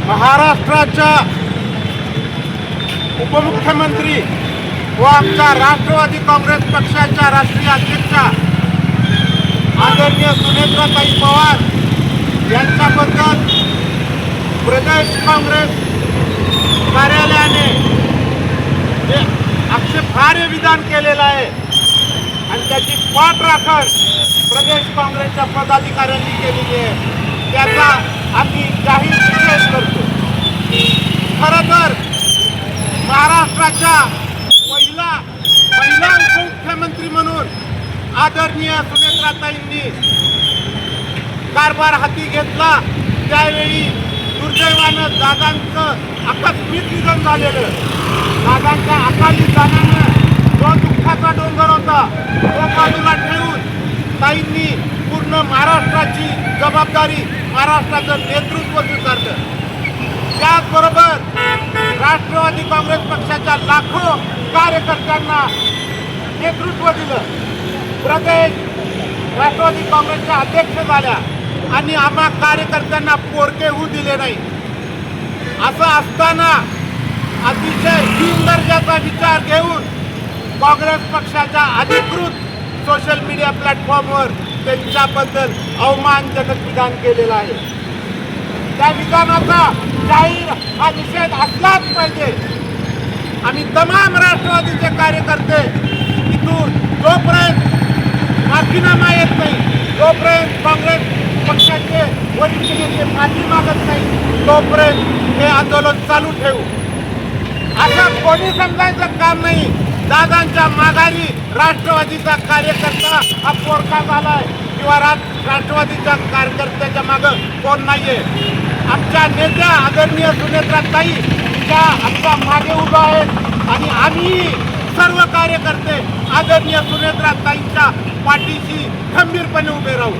महाराष्ट्राच्या उपमुख्यमंत्री व आमच्या राष्ट्रवादी काँग्रेस पक्षाच्या राष्ट्रीय अध्यक्षा आदरणीय सुनेत्राताई पवार यांच्याबद्दल प्रदेश काँग्रेस कार्यालयाने जे आक्षेपार्ह विधान केलेलं आहे आणि त्याची पाठराखण प्रदेश काँग्रेसच्या पदाधिकाऱ्यांनी केलेली आहे, त्याचा आम्ही जाहीर निषेध करतो. खरं तर महाराष्ट्राच्या महिला उपमुख्यमंत्री म्हणून आदरणीय सुनेत्राताईंनी कारभार हाती घेतला त्यावेळी दुर्दैवानं दादांचं आकस्मिक निधन झालेलं. दादांच्या अकाली जाण्यानं जो दुःखाचा डोंगर होता तो बाजूला ठेवून ताईंनी पूर्ण महाराष्ट्राची जबाबदारी, महाराष्ट्राचं नेतृत्व स्वीकारलं. त्याचबरोबर राष्ट्रवादी काँग्रेस पक्षाच्या लाखो कार्यकर्त्यांना नेतृत्व दिलं. प्रदेश राष्ट्रवादी काँग्रेसच्या अध्यक्ष झाल्या आणि आम्हा कार्यकर्त्यांना पोरके होऊ दिले नाही. असं असताना अतिशय हीन दर्जाचा विचार घेऊन काँग्रेस पक्षाच्या अधिकृत सोशल मीडिया प्लॅटफॉर्मवर त्यांच्याबद्दल अवमानजनक विधान केलेलं आहे. त्या विधानाचा जाहीर हा निषेध असलाच पाहिजे. आम्ही तमाम राष्ट्रवादीचे कार्यकर्ते इथून जोपर्यंत माफीनामा येत नाही, जोपर्यंत काँग्रेस पक्षाचे वरिष्ठ नेते माफी मागत नाही, तोपर्यंत हे आंदोलन चालू ठेवू. असं कोणी समजायचं काम नाही. दादांच्या माघारी राष्ट्रवादीचा कार्यकर्ता हा पोरका झालाय किंवा राष्ट्रवादीच्या कार्यकर्त्याच्या मागं कोण नाहीये. आमच्या नेत्या आदरणीय सुनेत्राताई त्या आमच्या मागे उभा आहेत आणि आम्ही सर्व कार्यकर्ते आदरणीय सुनेत्राताईंच्या पाठीशी खंबीरपणे उभे राहू.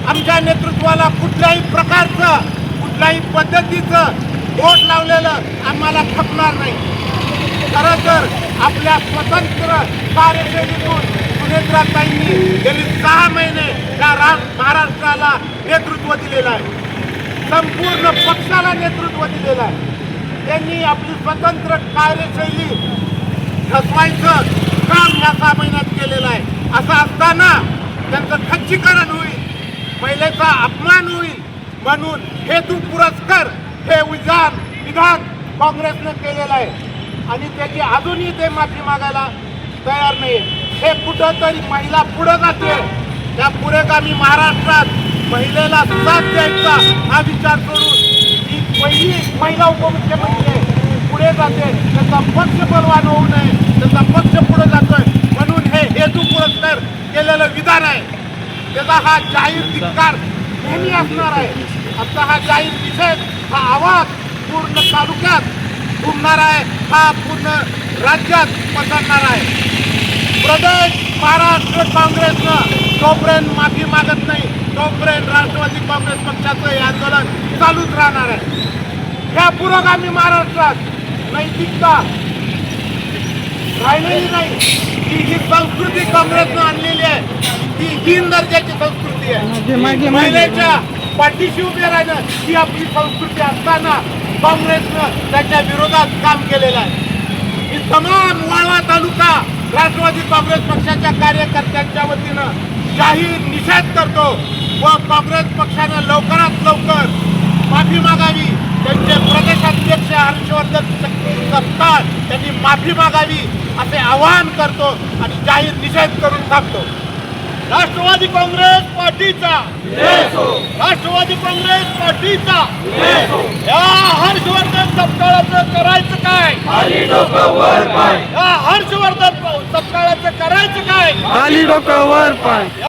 आमच्या नेतृत्वाला कुठल्याही प्रकारचं, कुठल्याही पद्धतीचं बोट लावलेलं आम्हाला खपणार नाही. खरं तर आपल्या स्वतंत्र कार्यशैलीतून सुनेत्राताईंनी गेली 6 महिने या महाराष्ट्राला नेतृत्व दिलेलं आहे, संपूर्ण पक्षाला नेतृत्व दिलेलं आहे. त्यांनी आपली स्वतंत्र कार्यशैली ठसवायचं काम या 6 महिन्यात केलेलं आहे. असं असताना त्यांचं खच्चीकरण होईल, महिलेचा अपमान होईल म्हणून हेतू पुरस्कर हे विधान काँग्रेसने केलेलं आहे आणि त्याची अजूनही ते माफी मागायला तयार नाही. हे कुठंतरी महिला पुढे जाते. त्या पुढेगामी महाराष्ट्रात महिलेला साथ द्यायचा हा विचार करून ही पहिली महिला उपमुख्यमंत्री आहे, पुढे जाते. त्याचा पक्ष बलवान होऊ नये, त्याचा पक्ष पुढे जातोय म्हणून हे हेतू पुरस्कार केलेलं विधान आहे. त्याचा हा जाहीर धिक्कार नेहमी असणार आहे. आमचा हा जाहीर निषेध, हा आवाज पूर्ण तालुक्यात घुमणार आहे, हा पूर्ण राज्यात पसरणार आहे. प्रदेश महाराष्ट्र काँग्रेसनं जोपर्यंत माफी मागत नाही तोपर्यंत राष्ट्रवादी काँग्रेस पक्षाचं हे आंदोलन चालूच राहणार आहे. या पुरोगामी महाराष्ट्रात नैतिकता राहिलेली नाही. ही संस्कृती काँग्रेसनं आणलेली आहे, ती हीन दर्जाची संस्कृती आहे. महिलेच्या पाठीशी उभे राहणं ही आपली संस्कृती असताना काँग्रेसनं त्याच्या विरोधात काम केलेलं आहे. ही तमाम वाळवा तालुका राष्ट्रवादी काँग्रेस पक्षाच्या कार्यकर्त्यांच्या वतीनं जाहीर निषेध करतो व काँग्रेस पक्षानं लवकरात लवकर माफी मागावी. त्यांचे प्रदेशाध्यक्ष हर्षवर्धन सपकाळ त्यांनी माफी मागावी असे आवाहन करतो आणि जाहीर निषेध करून थांबतो. राष्ट्रवादी काँग्रेस पार्टीचा, राष्ट्रवादी काँग्रेस पार्टीचा या हर्षवर्धन सपकाळाचं करायचं काय? या हर्षवर्धन सपकाळाचं करायचं काय? खाली डोकं वर पाय.